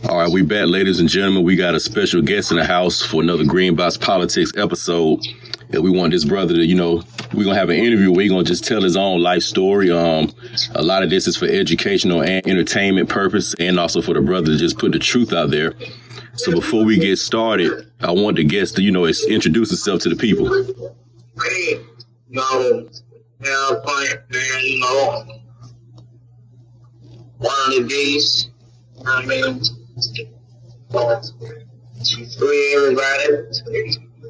All right, we back, ladies and gentlemen. We got a special guest in the house for another Green Box Politics episode. And we want this brother to, we're going to have an interview where he's going to just tell his own life story. A lot of this is for educational and entertainment purpose, and also for the brother to just put the truth out there. So before we get started, I want the guest to, introduce himself to the people. Hey, Half Pint, man, one of the days, free everybody,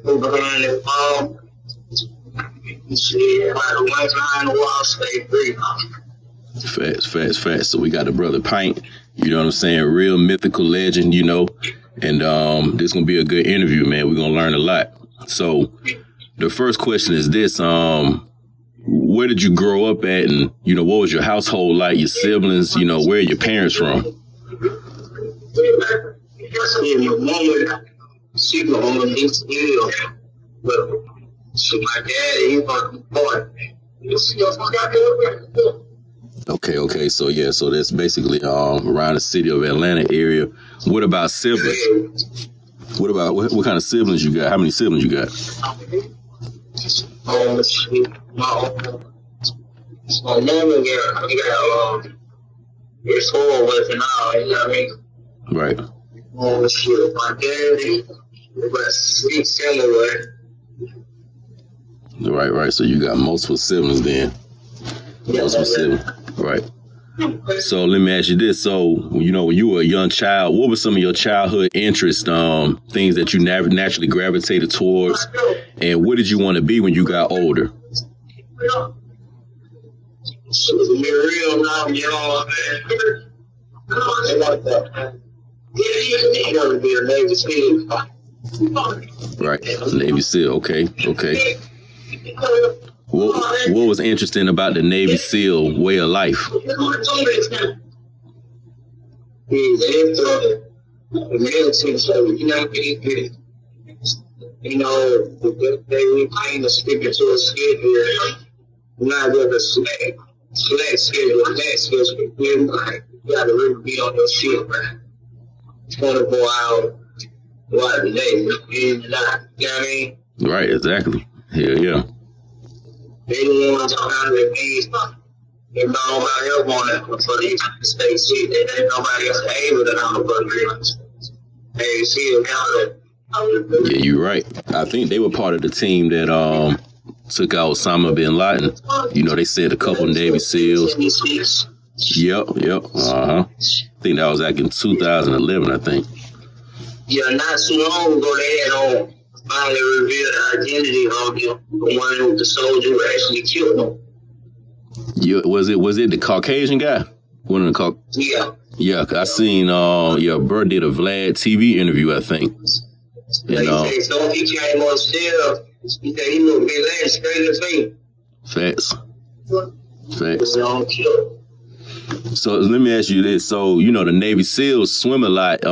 who behind the wall, shit, right behind the wall, stay free. Facts. So we got the brother Pint, you know what I'm saying? Real mythical legend, and this is going to be a good interview, man. We're going to learn a lot. So the first question is this, where did you grow up at, and, what was your household like, your siblings, where are your parents from? My mom, she was on the big scale, but my daddy, he was on the porch. Okay. So that's basically around the city of Atlanta area. What about siblings? What kind of siblings you got? How many siblings you got? My mama got it's four with and all, you know what I mean? Right. My daddy, about 6 anyway. Right. So you got multiple siblings then. Siblings. Right. So let me ask you this. So, when you were a young child, what were some of your childhood interests, things that you naturally gravitated towards? And what did you want to be when you got older? Real now, man. I like that. You want to be a Navy SEAL. Right. Navy SEAL. Okay. What was interesting about the Navy SEAL way of life? The military, so they retain the speaker to a schedule, not with a slack schedule, that schedule. You gotta really be on your shit, man. 24 hours, what a day, in and out. You know what I mean? Right, exactly. Hell yeah. They didn't want to kind of things. If nobody else wanted for the state shit, then ain't nobody else able to handle it. Hey, see it. Yeah, you're right. I think they were part of the team that took out Osama bin Laden. They said a couple Navy SEAls. Yep. I think that was back in 2011, I think. Yeah, not too long ago, they had finally revealed the identity of the one who the soldier who actually killed him. Yeah, was it the Caucasian guy? One of the Yeah. Yeah, I seen Bro did a Vlad TV interview, I think. And, he said, so he came on still. He said he looked Bin Laden straight in the face. Facts. So let me ask you this. So, the Navy SEALs swim a lot.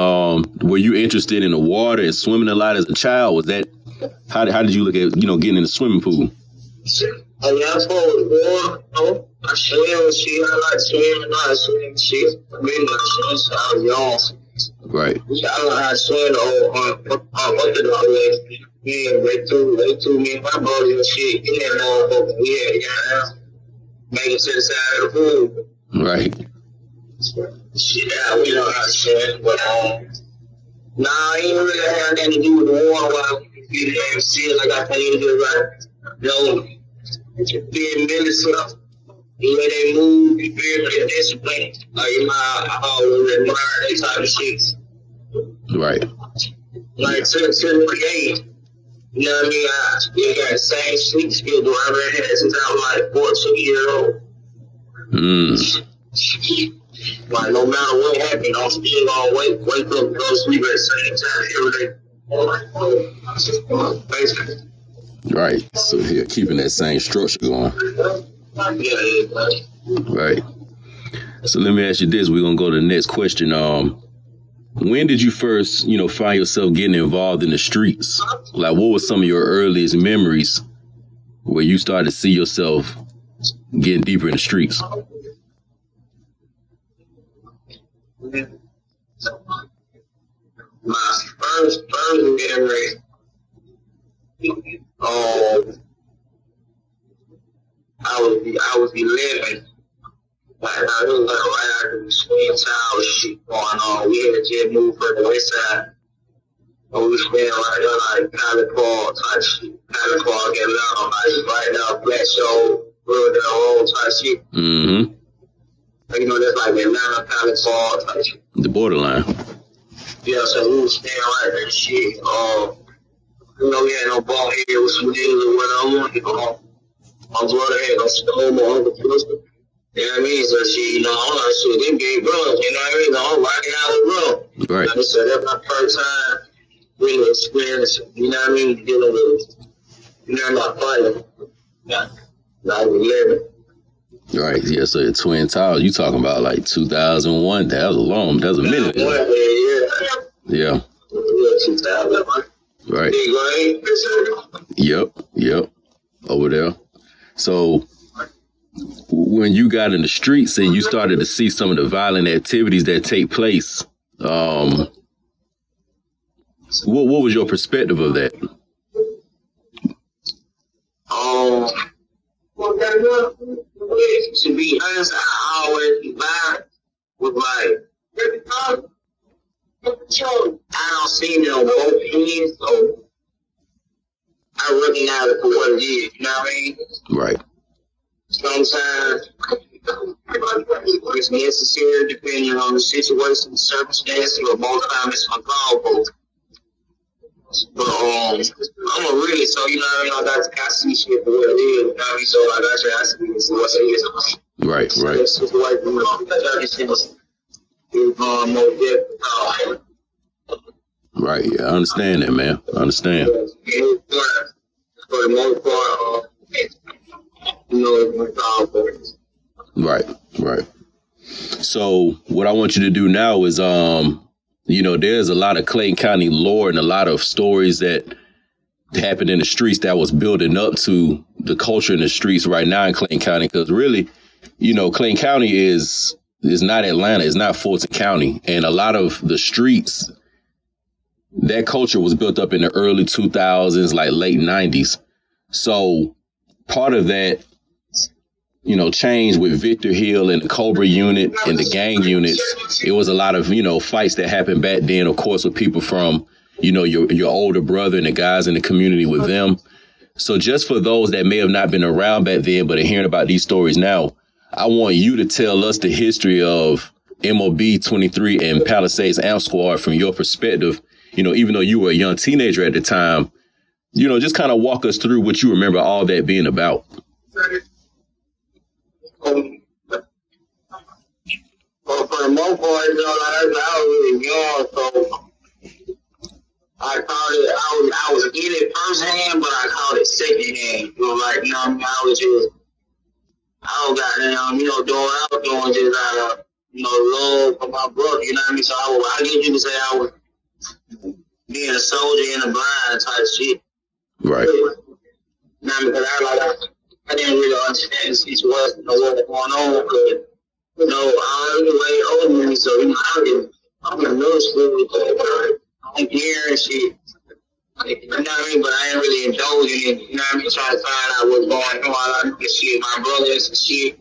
Were you interested in the water and swimming a lot as a child? Was that, how did you look at, getting in the swimming pool? I was born, I swim shit. I like swimming. I like swimming shit. I mean, I was young. Right. I learned how to swim up the way. Yeah, they threw me and my brother and shit. He had motherfucker. Yeah, make it to the side of the pool. Right. Shit, we know how to swim, but nah, it ain't really have nothing to do with the war. While you didn't see it, like I can't even do it right. Being militant, the way they move, you very discipline. I always admire that type of shit. Right. Like to the brigade. You know what I mean? I got the same sleep schedule I had since I was like 14 years old. Like, no matter what happened, I'm still gonna wake up and go to sleep at the same time every day. Basically. Right. So here, keeping that same structure going. Yeah. Right. So let me ask you this. We're gonna go to the next question. When did you first, find yourself getting involved in the streets? Like, what were some of your earliest memories where you started to see yourself getting deeper in the streets? my first memory, I was 11. Like, it was like right after the Twin Towers shit going on. We had just moved from the west side. And we spent right there, like, Cali Park type shit. Cali Park and Atlanta, like, right now, Black Show, Real Old type shit. Mm-hmm. Like, you know, that's like Atlanta, Cali Park type shit. The borderline. Yeah, so we was staying right there and shit. You know, we had no ball here with some niggas or whatever. You know, my brother had no stone, my uncle Twister. You know what I mean? So shit, you know, I'm like, shit, them gay brothers, you know what I mean? I'm rocking out with bro. Right. Like I said, that's my first time really experiencing, you know what I mean? Dealing with, you know, not fighting. Yeah. Like 11. Right, yeah, so the Twin Towers, you talking about like 2001, that was a minute ago. Yeah. Yeah, 2001. Right. Yep, over there. So, when you got in the streets and you started to see some of the violent activities that take place, what was your perspective of that? To be honest, I always vibe with like, I don't see it on both ends, so I recognize it for what it is, you know what I mean? Right. Sometimes it's necessary depending on the situation, the circumstances, but most times it's uncalled for. But I'm a really, so you know what I mean? I see shit for what it is, you know what I mean? So like I see it for what it is. Right. It's just like, you know, it's more difficult. Right, yeah, I understand that, man. I understand. For the most part, you know, it's uncalled for. Right. So what I want you to do now is, you know, there's a lot of Clayton County lore and a lot of stories that happened in the streets that was building up to the culture in the streets right now in Clayton County. Because really, you know, Clayton County is not Atlanta, it's not Fulton County. And a lot of the streets, that culture was built up in the early 2000s, like late 90s. So part of that, you know, changed with Victor Hill and the Cobra unit and the gang units. It was a lot of, you know, fights that happened back then, of course, with people from, you know, your older brother and the guys in the community with them. So just for those that may have not been around back then, but are hearing about these stories now, I want you to tell us the history of MOB 23 and Palisades Amp Squad from your perspective. You know, even though you were a young teenager at the time, you know, just kind of walk us through what you remember all that being about. Well, for the most part, you know, like I was really young, so I called it, I was in it firsthand, but I called it secondhand. You know, like, you know what I mean? I was goddamn, you know, doing what I was doing just out of, you know, love for my brother, you know what I mean? So I guess you could say I was being a soldier in the blind type shit. Right. Now, because I didn't really understand the situation, you know, what was going on, because, you know, I was way older than me, so, you know, I'm in middle school, I'm hearing shit. You know what I mean? But I ain't really indulging in it. You know what I mean? Trying to find out what's going on. I look at shit, my brothers and shit.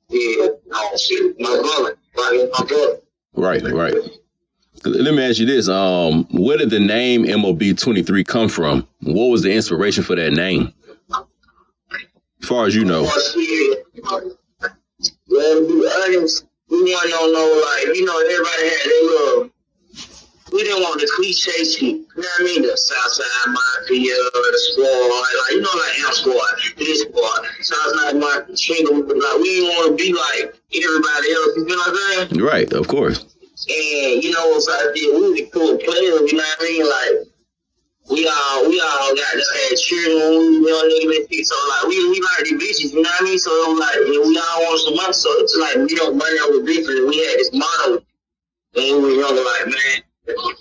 Yeah, oh shit, my brother. My brother. Right. Let me ask you this. Where did the name MOB 23 come from? What was the inspiration for that name? As far as you know. Well, to be honest, we want to know, like, you know, everybody had their little. We didn't want the cliche shit, you know what I mean? The Southside Mafia, the squad, like, you know, like Amp Squad, this squad, Southside Mafia, Shingle, like, we didn't want to be like everybody else, you know what I'm saying? Right, of course. And, you know, so I did, we was cool players, you know what I mean? Like, we all got just had children when we were young niggas and shit, so, like, we like the bitches, you know what I mean? So, it was like, we all wanted some money, so it's like, we don't money over bitches, we had this motto when we were younger, like, man,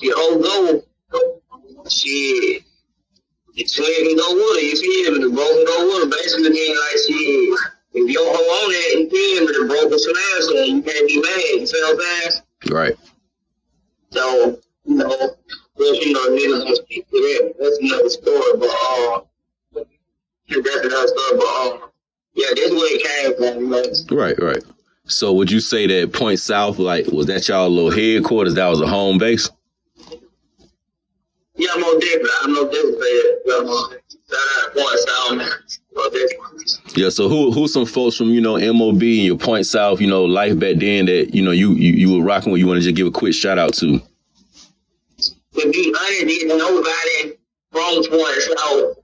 your whole goal, shit, the twin can go with it, you feel me? The bro can go with it, basically mean like, shit, if your hoe on that, you feel me? The bro can some ass on, you can't be mad, you feel what I'm saying? Right. So, you know, niggas don't speak to that. That's another story, but that's another story, but yeah, that's where it came from, you know. Right. So would you say that Point South, like, was that y'all little headquarters? That was a home base? Yeah, I'm on definitely. I'm on definitely. Shout out Point South, man. Yeah, so who some folks from, you know, MOB and your Point South, you know, life back then that, you know, you were rocking with, you want to just give a quick shout out to? To be honest, there's nobody from Point South.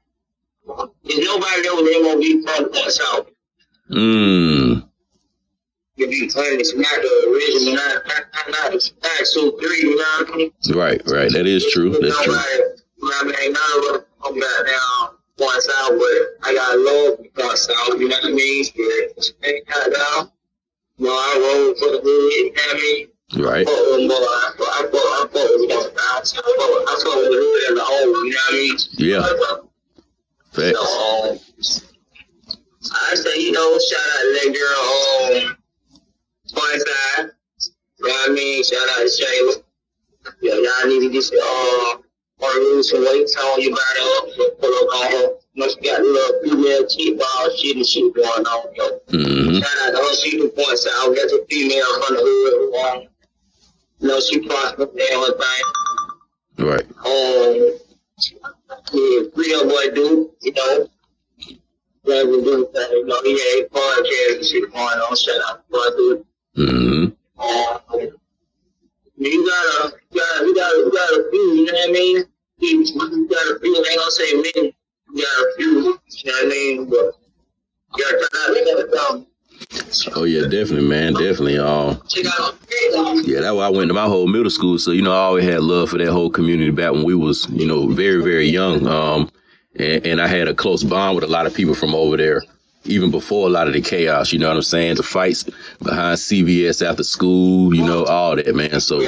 There's nobody that was MOB from Point South. To be honest, not the original, not the actual three, you know what I mean? Right, that is true. That's true. You know what I mean? None of us come back down Point South, but I got love for Point South, you know what I mean? Ain't got down. You know, I roll for the hood, you know what I mean? Right. I fuck with the hood as a whole, you know what I mean? Yeah. Facts. So, I say, you know, shout out to that girl, Point Side. You know what I mean? Shout out to Shayla. Yeah, y'all need to get your, or lose some weight, tone your body up, pull up on her. You know, she got a little female cheat-ball shit and shit going on, yo. Mm-hmm. Shout out to her, she from Point South. That's a female from the hood. You know, she prospered and her thing. Right. Yeah, real boy dude, you know. You know, he had a podcast and shit going on. Shout out to boy dude. Mm-hmm. You got a few, you know what I mean? You got a few, I ain't gonna say many. You got a few, you know what I mean? But you gotta try out. Oh yeah, definitely, man, definitely. Yeah, that's why I went to my whole middle school. So, you know, I always had love for that whole community back when we was, you know, very, very young. And I had a close bond with a lot of people from over there, even before a lot of the chaos, you know what I'm saying? The fights behind CVS after school, you know, all that, man. So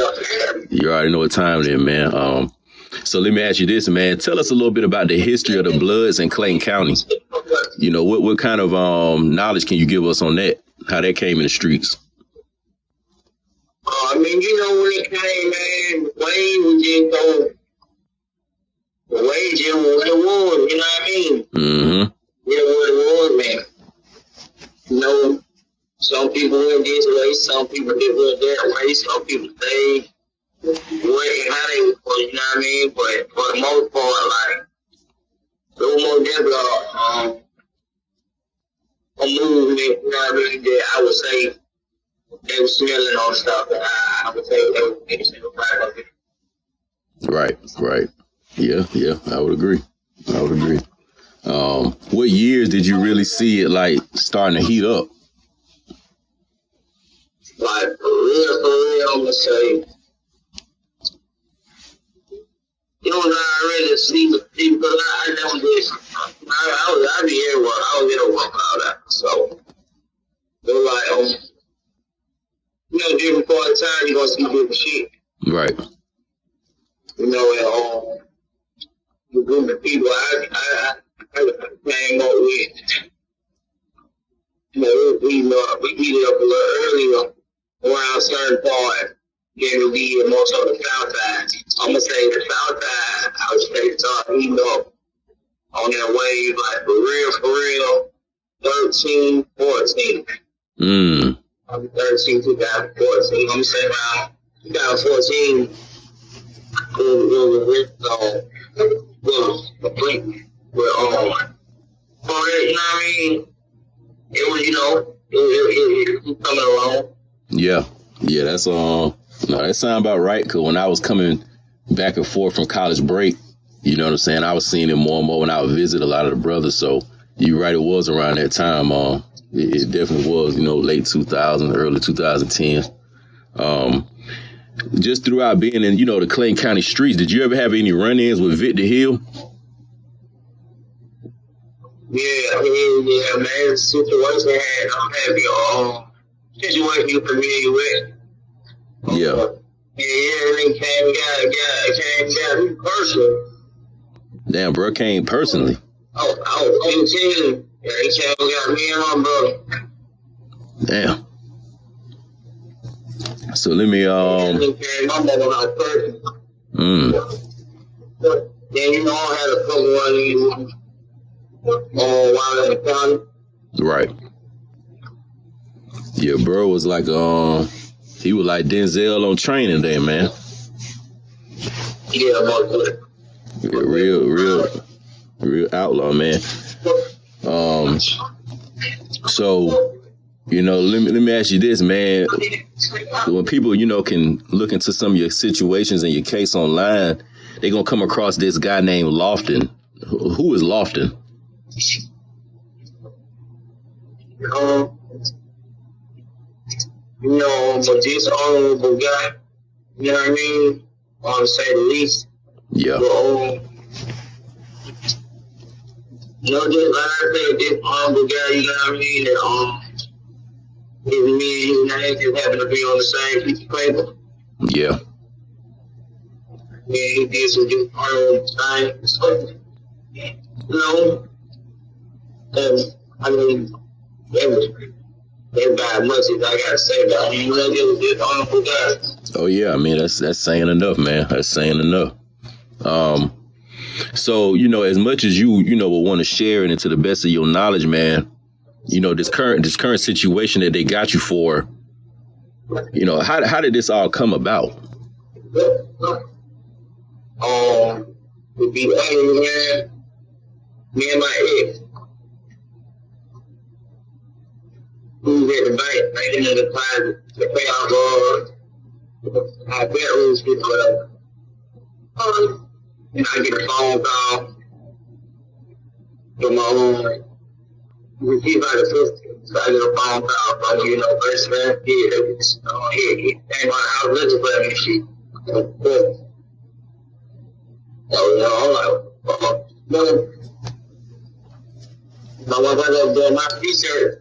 you already know what time it is, man. So let me ask you this, man. Tell us a little bit about the history of the Bloods in Clayton County. You know, what kind of knowledge can you give us on that? How that came in the streets? I mean, you know, when it came, man, Wayne was just so, the way just what it was, you know what I mean? Mm-hmm. Yeah, what it was, man. You know, some people went this way, some people did went that way, some people stayed where how they were, you know what I mean? But for the most part, like, it was more definitely a movement, you know what I mean, that I would say they were smelling on stuff, and I would say they were mixing the right of it. Right. Yeah, I would agree. What years did you really see it, like, starting to heat up? Like, for real, I'm gonna say, it was already sleeping because I never did. I be everywhere. I was everywhere all that. So it was like, you know, different part of time, you're gonna see different shit. Right. You know, and the group of people I came up with, you know, we heated up a little earlier around certain part. Then we did most of the south side. I'm gonna say the south side, I would say start heating up on that wave, like for real, 13, 14. 13, 2014. I'm saying around 2014, it was a blink. But, you know what I mean? It was, you know, it was coming along. Yeah, that's no, that sound about right. Cause when I was coming back and forth from college break, you know what I'm saying, I was seeing it more and more when I would visit a lot of the brothers. So you're right, it was around that time. It definitely was, you know, late 2000s, early 2010s. Just throughout being in, you know, the Clayton County streets, did you ever have any run-ins with Victor Hill? Yeah, man. Situation I'm happy. Situation you familiar with. Yeah. It came me personally. Damn, bro, came personally. I was 15. Yeah, he came and got me and my brother. Damn. So let me my mother was person. Then, you know, I had a couple of these while in the county. Right. Yeah, bro was like, he was like Denzel on Training Day, man. Yeah, real outlaw, man. So, you know, let me ask you this, man. When people, you know, can look into some of your situations and your case online, they're gonna come across this guy named Lofton. Who is Lofton? You know, but this honorable guy, you know what I mean? To say the least. Yeah. But, you know, just like I said, this honorable guy, you know what I mean? That, his name just happened to be on the same piece of paper. Yeah. Yeah, he did some good things. So, you know, I mean, everybody much as I gotta say about him. You know, he was just honorable guy. Oh yeah, I mean that's saying enough, man. That's saying enough. So you know, as much as you know will want to share it into the best of your knowledge, man. You know, this current situation that they got you for. You know, how did this all come about? To be honest, man, me and my ex, we was at the bank, making a deposit to pay our bedrooms, whatever. And I get a phone call from my own. We keep out of the so I get a phone call from, you know, first man, he came my house looking for me, shit. So, you know, I'm like, no. But when I was doing my research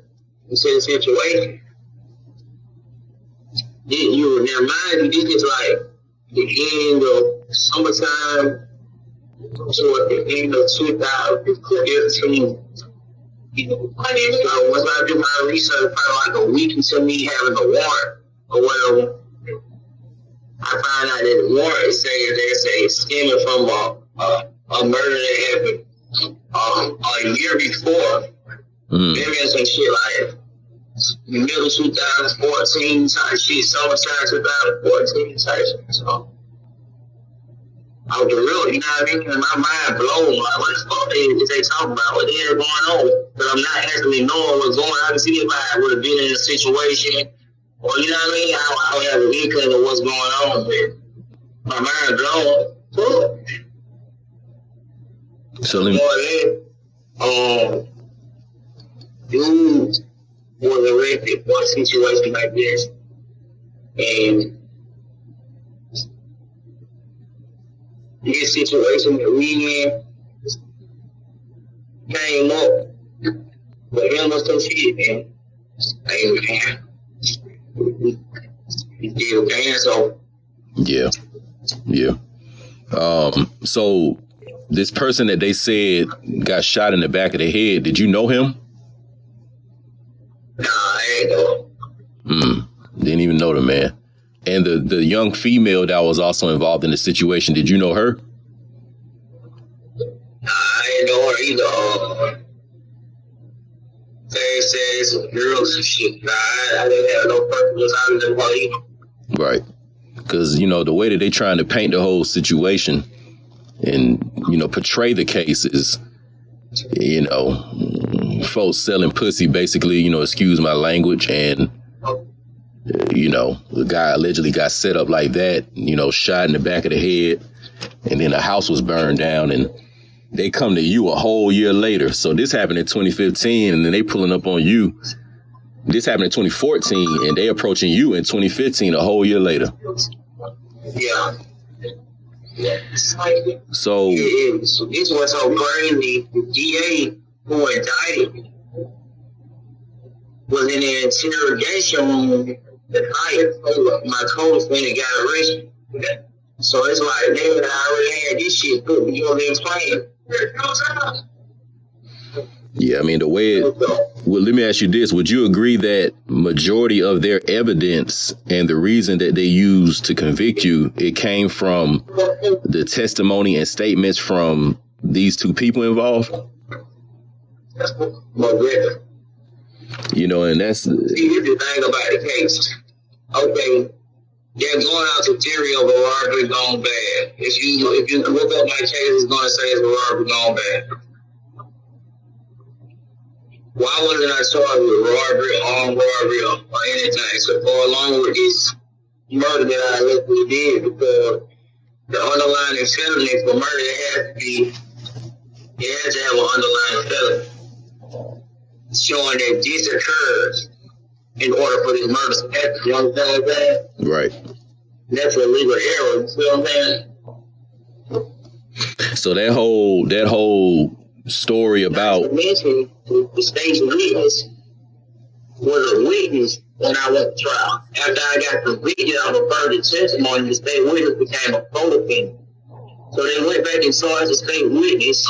into the situation, you now mind you, this is like the end of summertime, so at the end of 2015. So once I do my research, probably like a week into me having a warrant or whatever, I find out that the warrant says it's stemming from a murder that happened a year before. Maybe some shit like middle 2014 type shit, summertime 2014 type shit. So I was real, you know what I mean? And my mind blown. Like, what the fuck is they talking about? What the hell going on? But I'm not actually knowing what's going on. I can see if I would have been in a situation, or you know what I mean? I would have an inkling of what's going on. But my mind blown. So let me. Dude was arrested for a situation like this, and this situation that we in came up with him or some shit, man. Hey, man. He did a dance over. Yeah. So this person that they said got shot in the back of the head, did you know him? Nah, I ain't know him. Didn't even know the man. And the young female that was also involved in the situation, did you know her? Nah, I ain't know her either. They said some girls and shit. Nah, I didn't have no purpose other than her either. Right. Because, you know, the way that they trying to paint the whole situation and, you know, portray the case is, you know, folks selling pussy, basically, you know, excuse my language. And, you know, the guy allegedly got set up like that, you know, shot in the back of the head. And then the house was burned down. And they come to you a whole year later. So this happened in 2015. And then they pulling up on you. This happened in 2014. And they approaching you in 2015, a whole year later. Yeah. So this was so crazy. The DA who indicted me was in the interrogation room the night my co-defendant got arrested. So it's like, man, I already had this shit put me on the plane. Yeah, I mean, the way well, let me ask you this. Would you agree that majority of their evidence and the reason that they used to convict you, it came from the testimony and statements from these two people involved? You know, and that's... See, here's the thing about the case. Okay, they're going out to theory of a robbery gone bad. If you look up my case, it's going to say it's a robbery gone bad. Why wasn't I charged with robbery, armed robbery, or anything? So far along with this murder that I allegedly did, because the underlying felony for murder, it has to have an underlying felony showing that this occurred in order for this murder to happen. You understand what I'm saying? Right. That's a legal error. You see what I'm saying? So that whole story about the state's witness was a witness when I went to trial. After I got convicted of a further testimony, the state witness became a co-defendant. So they went back and charged the state witness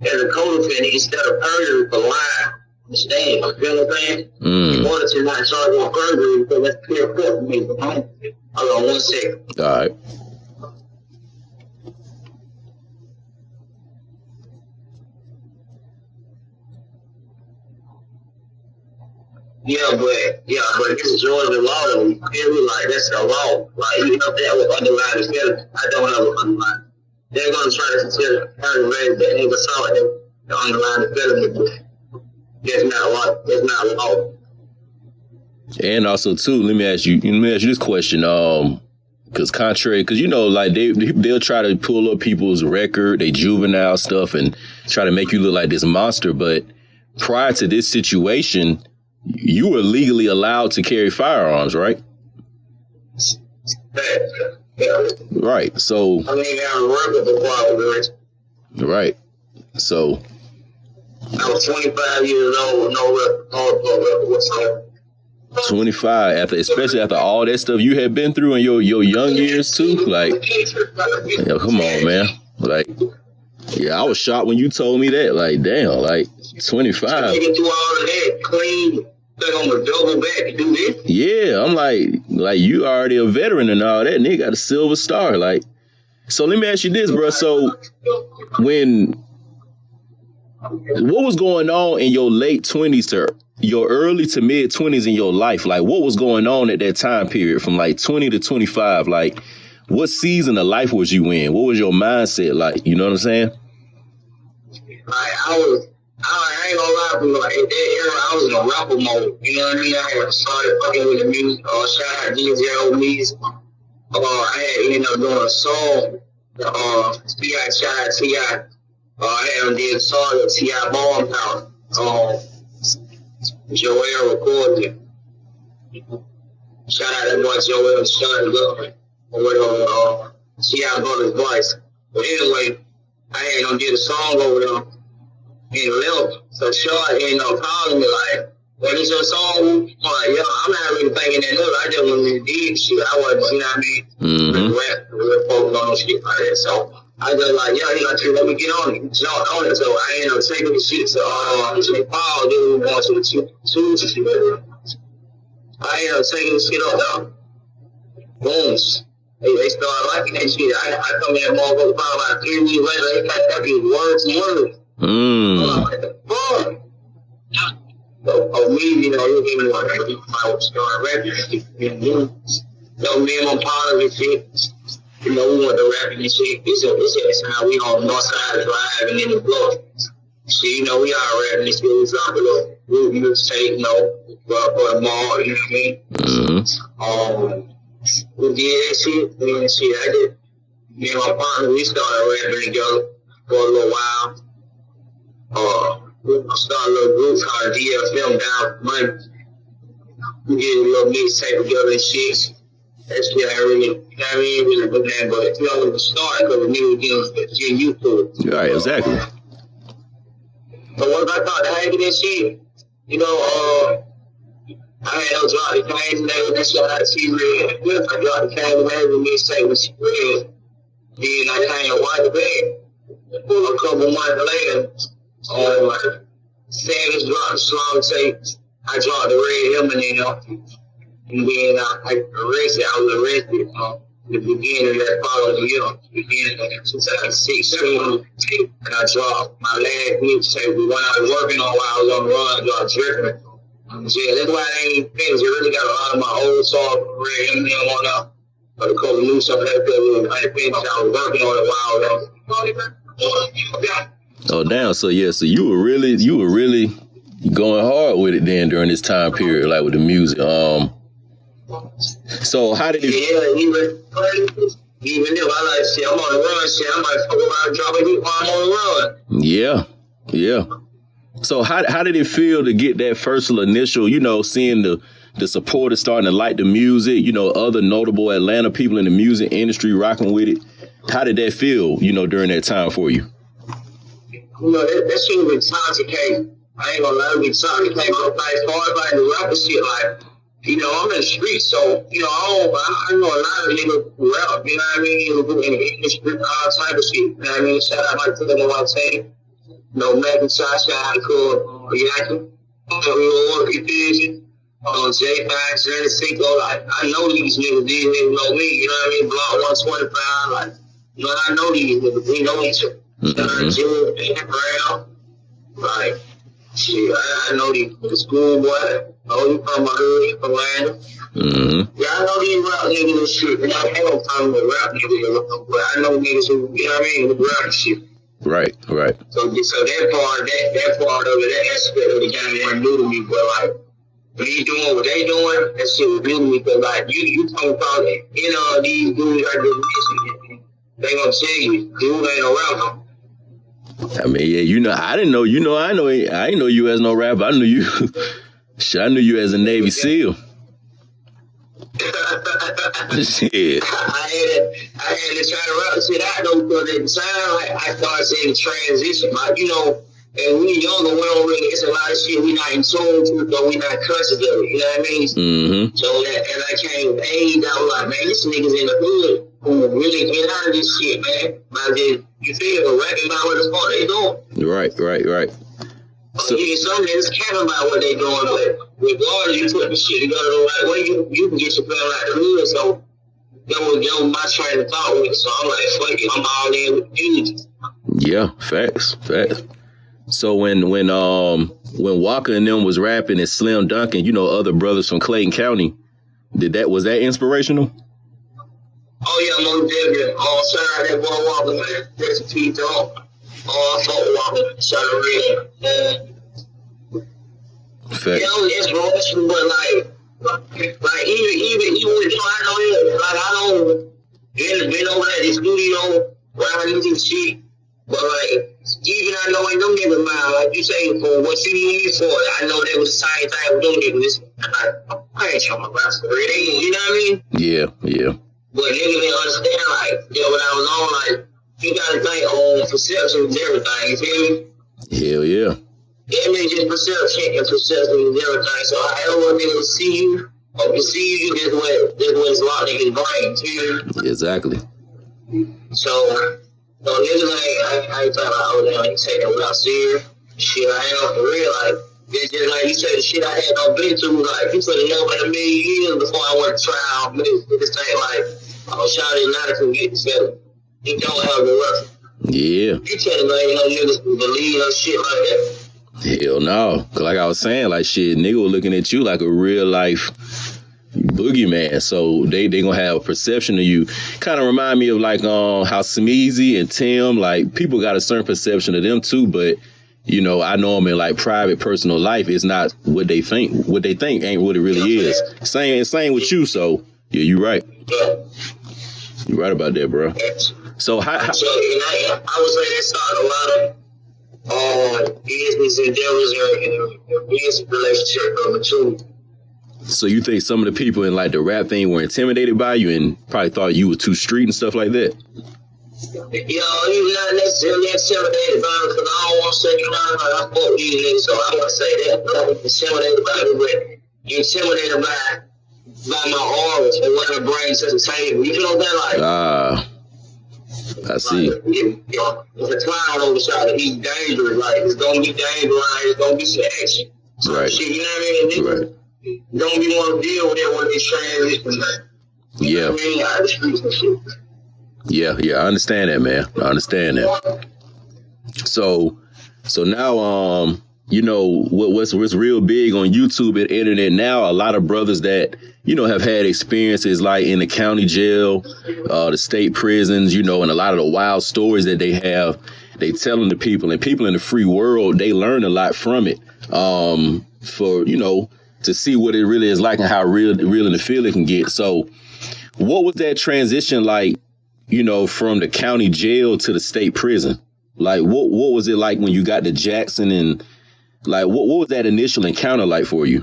as a co-defendant instead of perjury for lying on the stand. You feel what I'm saying? In order to not charge with perjury, because that's clear cut for me. Hold on 1 second. All right. Yeah, but this is Georgia law that we feel like that's the law. Like, you know, that was underlying the felony. I don't have an underlying. They're going to try to consider aggravated that nigga saw it, the underlying felony. That's not law. That's not law. And also, too, let me ask you this question. Because you know, like they'll try to pull up people's record, they juvenile stuff, and try to make you look like this monster. But prior to this situation, you were legally allowed to carry firearms, right? Yeah. Right. So. I mean, I worked with the right. So. I was 25 years old, no record. 25, especially after all that stuff you had been through in your young years too. Like, yeah, come on, man. Like, yeah, I was shocked when you told me that. Like, damn, like 25. Making through all of that clean. On the double back to do this. Yeah, I'm like you already a veteran and all that, and they got a silver star. Like, so let me ask you this, bro. So what was going on in your late 20s to your early to mid 20s in your life? Like, what was going on at that time period from like 20 to 25? Like, what season of life was you in? What was your mindset like? You know what I'm saying? I ain't gonna lie to you, like, at that era, I was in a rapper mode, you know what I mean? I had started fucking with the music, shout out DJ Music. I had ended up doing a song, T.I. shout out T.I. I had him did a song that T.I. Bomb Power. Joel recorded it. Shout out that boy Joel, shut it up. With T.I. brought his voice. But anyway, I had him did a song over there. And left. So Short ended up calling me like, what is your song? I'm like, yo, I'm not really thinking that nothing. I just wanted to do shit. I wasn't, you know what I mean? Rap, real focus on shit like that. So I just like, yo, you got to let me get on it. Jumped on it. So I ended up taking the shit to Paul, then we went to the two. I ended up taking the shit up though. Boom. They started liking that shit. I come in that motherfucker probably about 3 weeks later, they got that be words and words. Me, you know, you even like I was starting rapping, me and my partner and shit, you know, we went to rapping and shit. It's how we on the north side driving in the block. Shit, you know, we all rapping and shit. We drop a little mixtape, you know, for the mall, you know what I mean? We did that shit, and shit, I did. Me and my partner, we started rapping together for a little while. We started a little group called DFM Down for Money. We did a little mixtape together and shit. That shit I really, you know what I mean? Really good man, but you know, it was start because the nigga getting used to it. Right, exactly. But once I thought I had that shit, you know, I had to drop the cash and that shit out of T-Red. I dropped the cash and everything mixtape with T-Red. Then I came and watched the bag. A couple months later, Savage dropped the slong tape. I dropped the red helmet in there. And then I was arrested the beginning of that following year, beginning of 2016. And I dropped my last mixtape, the one I was working on while I was on the run, I dropped Drippin'. Yeah, that's why I ain't finished. I really got a lot of my old songs from red helmet on up. But a couple new stuff that I ain't finished. I was working on it while Oh, damn. So you were really going hard with it then during this time period, like with the music. So how did it? Yeah, even if I like shit, I'm on the run, shit, I might fuck around and drop a hit while I'm on the run. Yeah. So how did it feel to get that first initial, seeing the supporters starting to like the music, other notable Atlanta people in the music industry rocking with it? How did that feel, during that time for you? That shit was intoxicating. I ain't gonna lie, it was intoxicating. But as far as like the rapper shit, like, I'm in the streets, so, I know a lot of niggas who rap, you know what I mean? In the industry, all type of shit, you know what I mean? Shout out my team, my team. McIntosh, shout out to Yaki, J5, SlimeSito, like, I know these niggas, these niggas know me, you know what I mean? Block 125, like, I know these niggas, we know each other. Jimmy, Brown, like, shit, I know these schoolboy. Oh, you from my hood, from Atlanta. Yeah, I know these rap niggas and shit. And I ain't no problem with rap niggas, but I know niggas who, who rap and shit. Right. So that part of it, that aspect of the game wasn't new to me, but like, when you doing what they doing, that shit was new to me, because like, you talking about, these dudes are just listening. They gonna tell you, dude ain't no rapper. I mean, yeah, I didn't know, I didn't know you as no rapper. I knew you, I knew you as a Navy SEAL. Shit. I had to try to rap shit out though, because at the time, like, I started seeing the transition, like, and we younger, we don't really, it's a lot of shit we not in tune to, but we not conscious of it, you know what I mean? So as I came of age, I was like, man, this niggas in the hood who really get out of this shit, man. Like, you feel rapping about what the fuck they doing. Right. So some niggas caring about what they doing, but regardless, you put the shit together the right way, you can get your plan like the hood. So that was my train of thought with it. So I'm like, fuck it, I'm all in with the music. Yeah, facts. So when Walker and them was rapping and Slim Duncan, other brothers from Clayton County, was that inspirational? Oh yeah, most definitely. Shout out that boy Walker, man. That's a T dog. I fuck Walker. Shout out Red. Fact. It's inspirational, but like even with I know it, like I don't been over at the studio writing this shit. But like, even I know in them niggas' mind, like you say, for what you knew me for, I know that was the same thing with them niggas. I ain't trying to rap for it, you know what I mean? Yeah. But niggas didn't understand, like, when I was on, like, you gotta think on perception is everything, you feel me? Hell yeah. Image is perception, and perception is everything. So however a nigga see you, or perceive you, that's what it's locked in his brain, feel me? Exactly. So niggas I ain't talking about, you take that without serious. Shit, I ain't on for real, like, it's just like you said, the shit I had no been through, like, you could have known in a million years before I went to trial. Niggas think, like, shout it not to get this better. He don't have the rough. Yeah. You tell me, niggas believe or shit like that. Hell no. Cause like I was saying, like, shit, nigga was looking at you like a real life boogeyman. So they gonna have a perception of you. Kind of remind me of like how Smeezy and Tim, like, people got a certain perception of them too, but I know them in like private personal life. It's not what they think. What they think ain't what it really is. Same with you. So yeah, you right. You right about that, bro. So how I would say that started a lot of business endeavors and business relationship number two. So you think some of the people in like the rap thing were intimidated by you and probably thought you were too street and stuff like that? You're not necessarily intimidated by me, because I don't want to say, like, I fuck these niggas, so I want to say that. I'm not intimidated by me, but you're intimidated by my aura and what I bring to the table. You know what I'm saying? Like, I see. Like, if a cloud overshot, he's dangerous. Like, it's gonna be dangerous. It's gonna be some action. Right. Shit, you know what I mean? Right. You don't be want to deal with it when it's transition. You know what I mean? Out of the streets and shit. Yeah, I understand that, man. I understand that. So now, you know, what's real big on YouTube and internet now, a lot of brothers that, you know, have had experiences like in the county jail, the state prisons, you know, and a lot of the wild stories that they have, they telling the people, and people in the free world, they learn a lot from it, for, you know, to see what it really is like and how real in the field it can get. So what was that transition like, you know, from the county jail to the state prison? Like, what was it like when you got to Jackson, and like, what was that initial encounter like for you?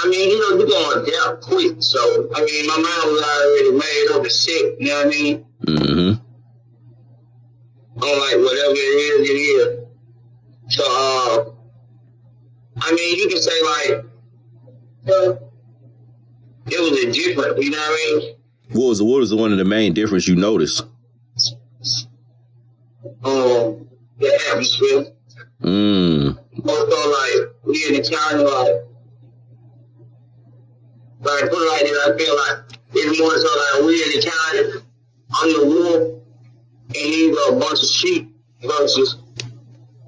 I mean, you know, you're going to adapt quick. So, I mean, my mind was already made up and shit, you know what I mean? Mm-hmm. I'm like, whatever it is. So, I mean, you can say, like, it was a different, you know what I mean? What was one of the main difference you noticed? The atmosphere. Also, like, we in the county, like, put it like this, I feel like it's more so like we in the county on the wolf, and these are a bunch of sheep versus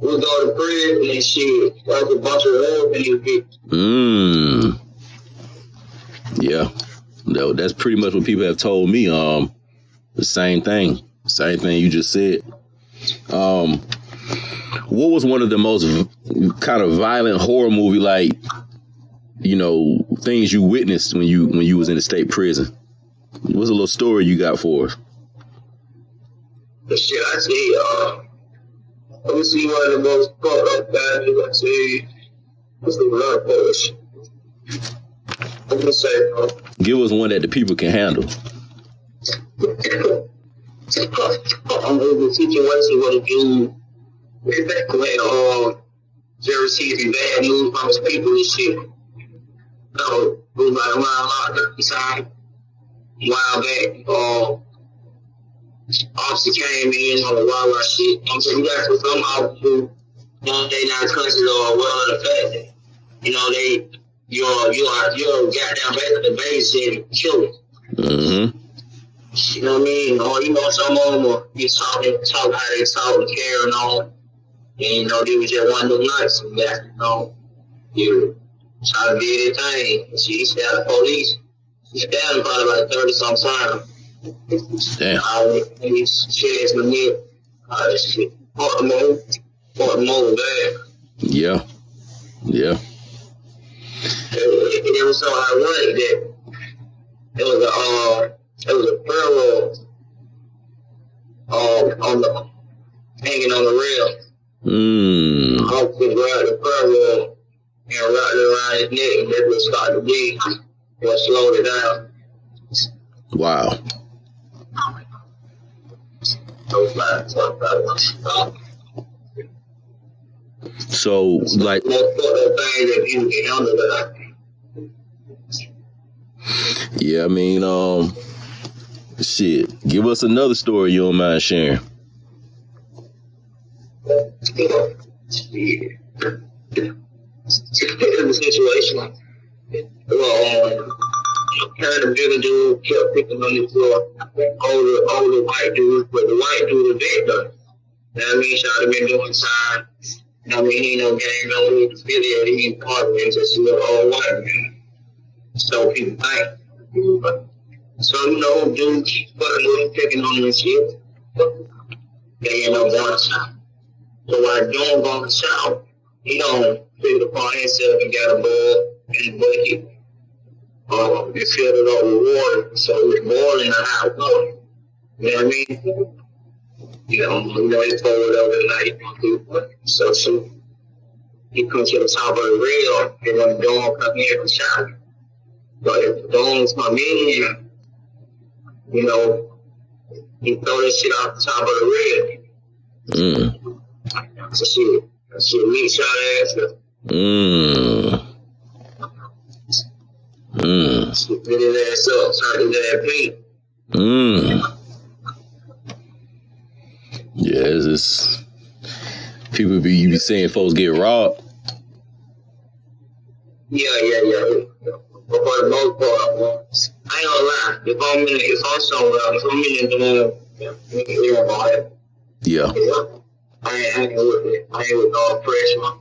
we go to prison and shit, like a bunch of wolves and these bitches. Yeah. No, that's pretty much what people have told me. The same thing you just said. What was one of the most kind of violent horror movie, like, you know, things you witnessed when you was in the state prison? What's a little story you got for us? The shit I see, let me see one of the most fucked up guys. Let's see, what's the love porch? I'm gonna say, give us one that the people can handle. I'm in the situation where the dude, way back when, Jerry received bad news from his people and shit. So, it was like around locked up inside. A while back, officer came in on the wild shit. I'm saying, you got some officers who, they not countries or well in the fact that, you know, you're goddamn back at the base and kill it. Mm-hmm. You know what I mean? Or, you know, some of them will be talk how they talk and carrying on. And, you know, they was just one of those nights. And that, you know, you try to do their thing. She stabbed the police. She stabbed him probably like 30-some times. Damn. She has been near. Shit. Fought them over bad. Yeah. Yeah. It was so ironic that it was a prayer roll hanging on the rail. Officer grabbed the prayer roll and wrapped it around his neck, and that would start to bleed. Or slowed it down. Wow. So, like, yeah, I mean, shit. Give us another story you don't mind sharing. The situation. Well, heard a bigger dude kept picking on the floor. Older white dude, but the white dude was dead though. You know what I mean? Should have been doing time. You know what I mean? He ain't no game, no affiliate. He ain't part of it. Just a little old white man. So people think. So, you know, dude keep picking on him and shit. They end up going to shower. So while John going to shower, he don't pick it upon himself and got a bowl and a bucket. They filled it up with water, so it was boiling in hot water. You know what I mean? You know, he told it over the night. So he comes to the top of the rail, and when the dog come in to shower. But if the dogs come in, you know, he throw that shit off the top of the rail. That's shit meat shot ass. Split his ass up, turned his ass pink. Yeah, it's just, you be saying folks get robbed. Yeah. But for the most part, I ain't gonna lie. If I'm somewhere, if I'm in the Yeah. I ain't with it. I ain't with no freshman.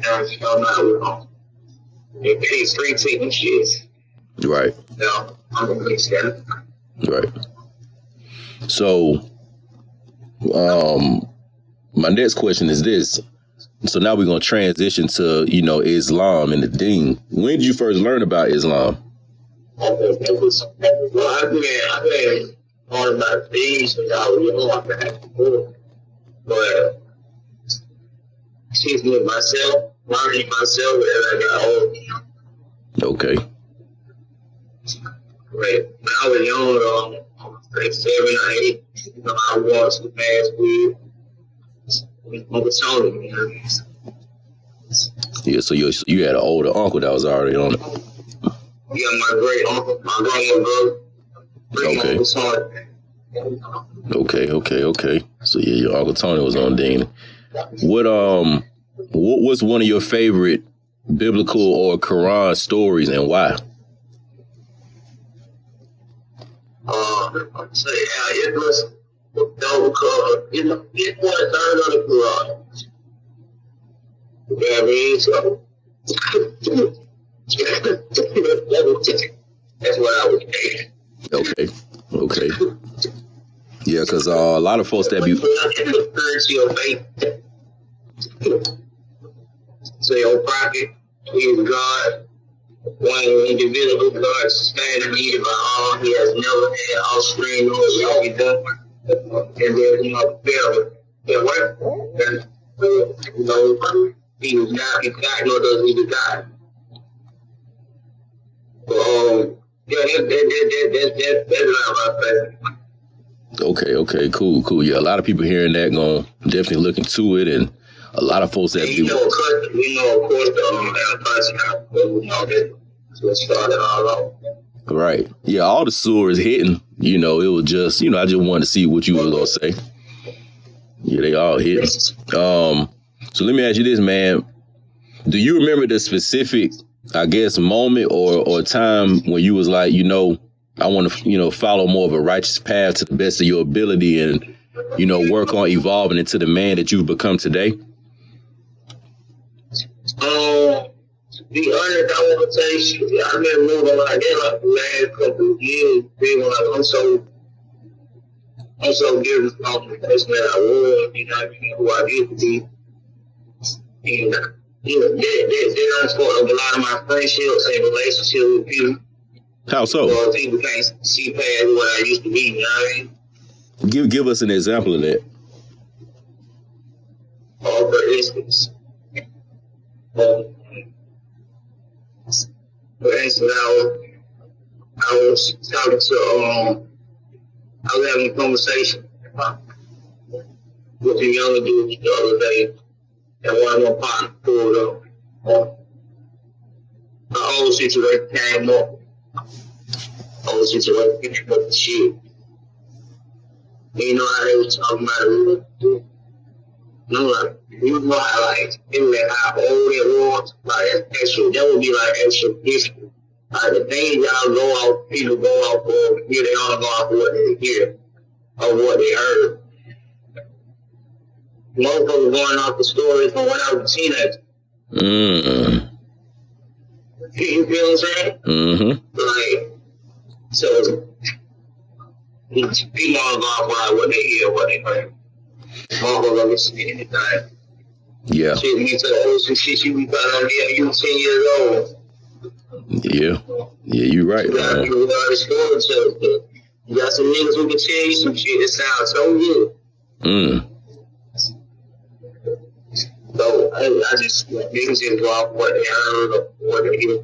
I'm not with no. They pay free taking shit. Right. No, I'm gonna mix that. Right. So, my next question is this. So now we're going to transition to, Islam and the deen. When did you first learn about Islam? Well, I've been on about things since I was young. But teaching myself, learning myself as I got older. Okay. Right. When I was young, like 7 or 8, I was to pass with Uncle Tony. Yeah, so you had an older uncle that was already on it. Yeah, my great uncle, my grandmother, Uncle Tony. Okay. So yeah, your Uncle Tony was on Dean. What was one of your favorite biblical or Quran stories and why? I'm saying, it was because it was a third of the Quran. You know what I mean? So that's what I would say. Okay. Yeah, because a lot of folks that be so your prophet is God, one indivisible God, sustained needed by all. He has never had offspring nor will be done. And there's no failure. And what? He was not begotten, nor does he begot. That's not my favorite. Okay, cool. Yeah, a lot of people hearing that gonna definitely look into it, and a lot of folks that of course, that started all off. Right. Yeah, all the sewers hitting. It was just, I just wanted to see what you were gonna say. Yeah, they all hitting. So let me ask you this, man. Do you remember the specific, I guess, moment or time when you was like, I want to, follow more of a righteous path to the best of your ability and, work on evolving into the man that you've become today? To be honest, I want to say I've been moving like that like the last couple of years. Feeling like I'm so different from the person that I was, who I used to be. And, that unfolded a lot of my friendships and relationships with people. How so? Because people can't see past what I used to be, you know what I mean? Give us an example of that. For instance, I was talking to, I was having a conversation with a younger dude the other day, and one of my partners pulled up. The whole situation came up. The whole situation came up the shit. And you know how they was talking about it? You know how, how old it was? Like, that would be like extra history. Like, the things people go out for, here they all go out for what they hear, or what they heard. Most people going off the stories from when I was a teenager. You feel what I'm saying? Mm-hmm. Like, so, people all go off what they hear, what they heard. Motherfuckers don't listen to anything. Yeah. Shit, you tell some shit you be about on there, you 10 years old. Yeah, you're right. You got people that are stories, you got some niggas who can tell you some shit that sounds so good. So I just niggas just go off what they heard or what they hear.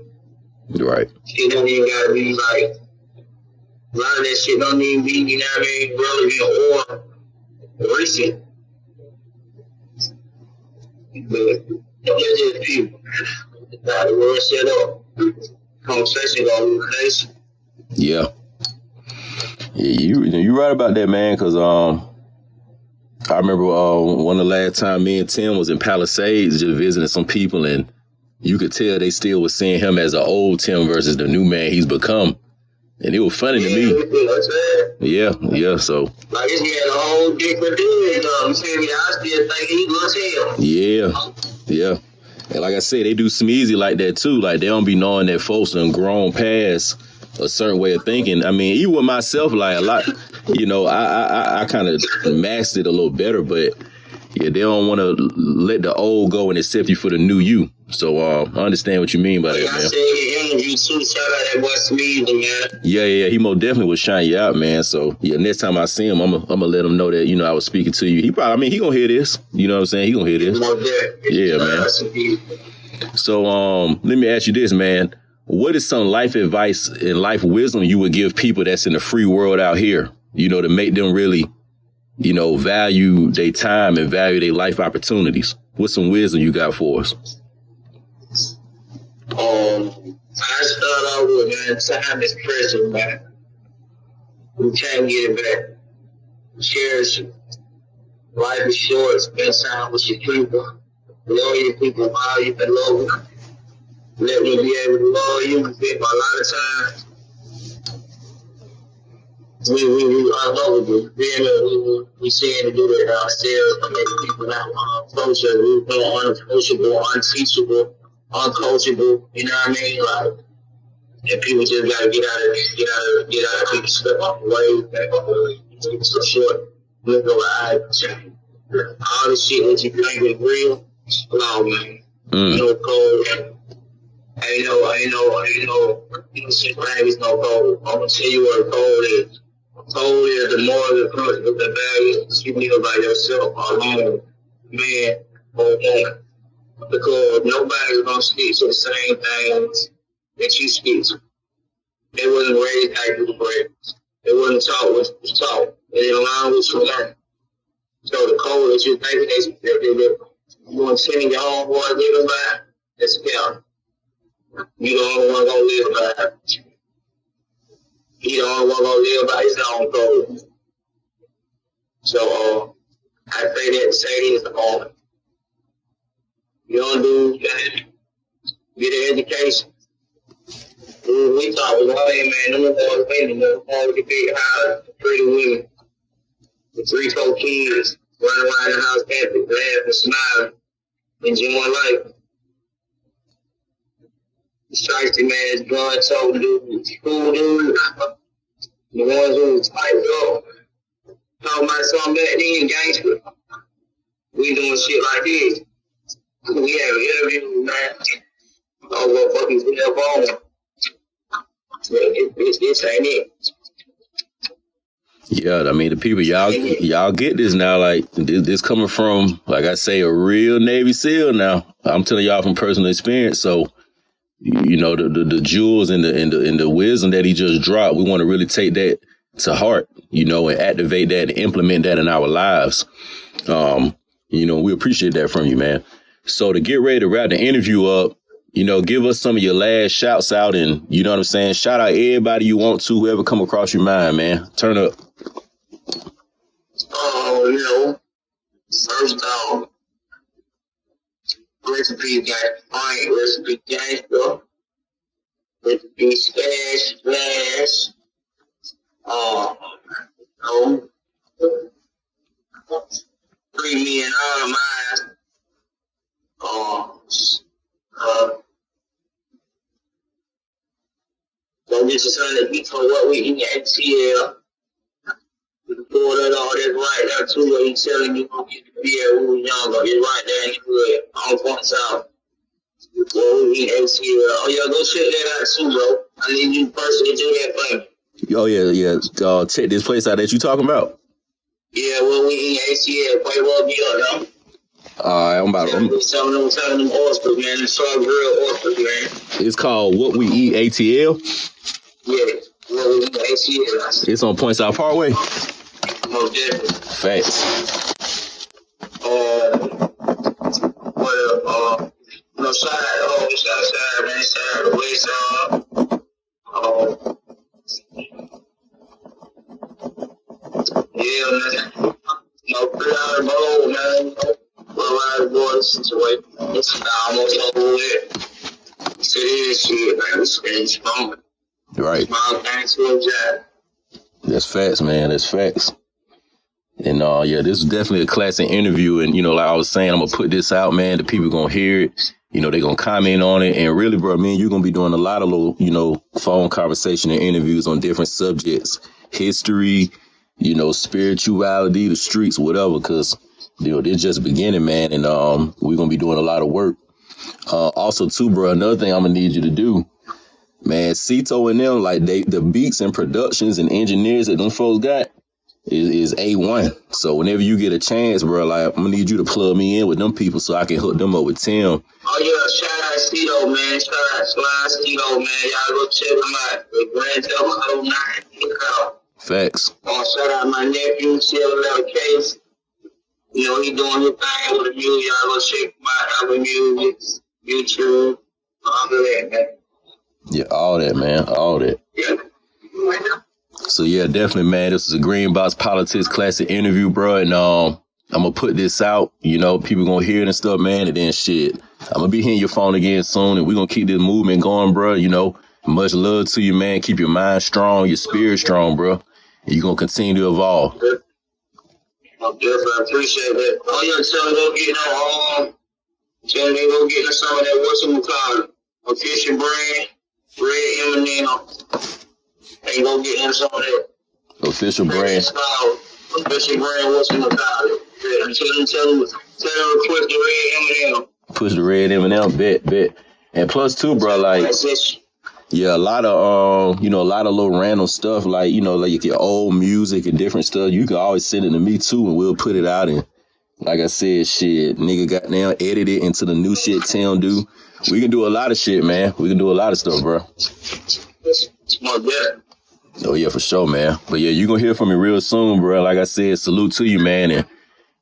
Right. Shit don't even gotta be like, a lot of that shit don't even be, you know what I mean, relevant or recent. But it's just people. Now the world set up. Conversation gonna be crazy. Yeah. Yeah, you right about that, man, because I remember one of the last time me and Tim was in Palisades just visiting some people, and you could tell they still was seeing him as an old Tim versus the new man he's become. And it was funny to me. Yeah, so. Like, he had a whole different dude, you know what I'm saying? I still think he was him. Yeah. And like I said, they do some easy like that too. Like, they don't be knowing that folks done grown past a certain way of thinking. I mean, even with myself, like a lot, you know, I kind of mastered it a little better, but yeah, they don't want to let the old go and accept you for the new you. So I understand what you mean by that, man. I said in interview too, shout out that boy Smeezy, man. Yeah, he most definitely will shine you out, man. So yeah, next time I see him, I'm gonna let him know that, you know, I was speaking to you. He probably, I mean, he gonna hear this. You know what I'm saying? He gonna hear this. Yeah, man. So let me ask you this, man. What is some life advice and life wisdom you would give people that's in the free world out here, you know, to make them really, you know, value their time and value their life opportunities? What's some wisdom you got for us? I start out with, man, time is precious, man. We can't get it back. Cherish it. Life is short. Spend time with your people. Love your people while you can love them. Let me be able to love you. A lot of times, we unlovable. We seem to do that ourselves to make people not unapproachable. We become unapproachable, unteachable, uncoachable. You know what I mean? Like, and people just gotta get out of people's stuff off the way. It's so short. Look over eyes. All the shit that you think is real, no, man. You know, cold. Ain't no shit bad is no cold. I'm gonna tell you what cold is. Cold is the more the value you need about yourself alone, man or woman. Because nobody's gonna speak to the same things that you speak to. They wasn't raised like you were raised. They wasn't taught what you taught. They didn't learn what you learned. So the code that you're thinking that you want to send your own boy living by, that's scary. You the only one gonna live by it. He the only one gonna live by his own code. So I say that to say this, you don't do that. Get an education. We thought was lame, man. Them boys women, all the big house, pretty women. With 3-4 kids running around the house happy, laughing, smiling, enjoying life. The shiesty man is blowing toe dudes, cool dudes. The ones who was tight up. Talking about something back then, gangster. We doing shit like this. We have interviews, man. Oh, what fucking real phone. This ain't it. Yeah, I mean, the people, y'all get this now. Like, this coming from, like I say, a real Navy SEAL now. I'm telling y'all from personal experience. So, you know, the jewels and the wisdom that he just dropped, we want to really take that to heart, you know, and activate that and implement that in our lives. You know, we appreciate that from you, man. So to get ready to wrap the interview up, you know, give us some of your last shouts out, and you know what I'm saying? Shout out everybody you want to, whoever come across your mind, man. Turn up. You know, first off, recipe got fine, recipe gangster, recipe Splash, free me and all of mine. Go get your son to eat for what we eat at TL. We pulled it all that right there too, where he's telling you gonna get the beer when we was younger. It's right there in the hood, all points out. What we eat at TL. Oh yeah, go check that out too, bro. I need you personally to do that for me. Oh yeah. Check this place out that you talking about. Yeah, what we eat at TL. Quite well be up, though. I'm telling them oysters, man. It's all real oysters, man. It's called What We Eat ATL. Yeah, What We Eat ATL. It's on Point South Parkway. Most definitely. Facts. Shout out, man. Shout out the West. Yeah, shit, man. We staying strong. Right. Small things to a job. That's facts, man. That's facts. And yeah, this is definitely a classic interview. And, you know, like I was saying, I'm going to put this out, man. The people going to hear it. You know, they're going to comment on it. And really, bro, me and you going to be doing a lot of little, you know, phone conversation and interviews on different subjects, history, you know, spirituality, the streets, whatever. Because, you know, this just beginning, man. And we're going to be doing a lot of work. Also, too, bro, another thing I'm going to need you to do, man, Sito and them, like the beats and productions and engineers that them folks got is A1. So whenever you get a chance, bro, like I'm gonna need you to plug me in with them people so I can hook them up with Tim. Oh yeah, shout out Sito, man. Shout out SlimeSito, man. Y'all go check them out. The Grand Double 09. Facts. Shout out my nephew, CLL Case. You know, he doing his thing with the music. Y'all go check him out. Apple Music, YouTube, all of that, man. Yeah, all that, man. All that. Yeah. So yeah, definitely, man. This is a Green Box Politics classic interview, bro. And I'm gonna put this out. You know, people gonna hear it and stuff, man. And then shit, I'm gonna be hitting your phone again soon, and we're gonna keep this movement going, bro. You know, much love to you, man. Keep your mind strong, your spirit strong, bro. And you're gonna continue to evolve. I definitely appreciate that. Oh yeah, tell me go get tell me go get some of that what's a fishing brand, red M&M. They go get him some of that. Official brand. Official brand, what's in the collar. Tell them to push the red M&M. Push the red M&M, bet. And plus too, bro, like, yeah, a lot of, you know, a lot of little random stuff, like, you know, like your old music and different stuff. You can always send it to me too, and we'll put it out. And like I said, shit, nigga got now edit it into the new shit Tim do. We can do a lot of shit, man. We can do a lot of stuff, bro. My bad. Oh, yeah, for sure, man. But, yeah, you're going to hear from me real soon, bro. Like I said, salute to you, man, and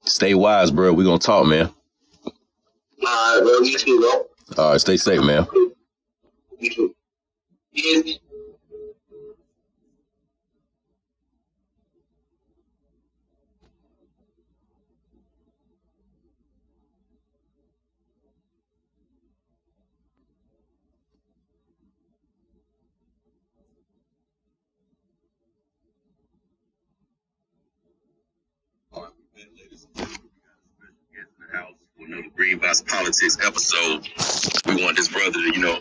stay wise, bro. We're going to talk, man. All right, bro. You too, bro. All right, stay safe, man. You too. Yeah. Another Green Box Politics episode. We want this brother to, you know,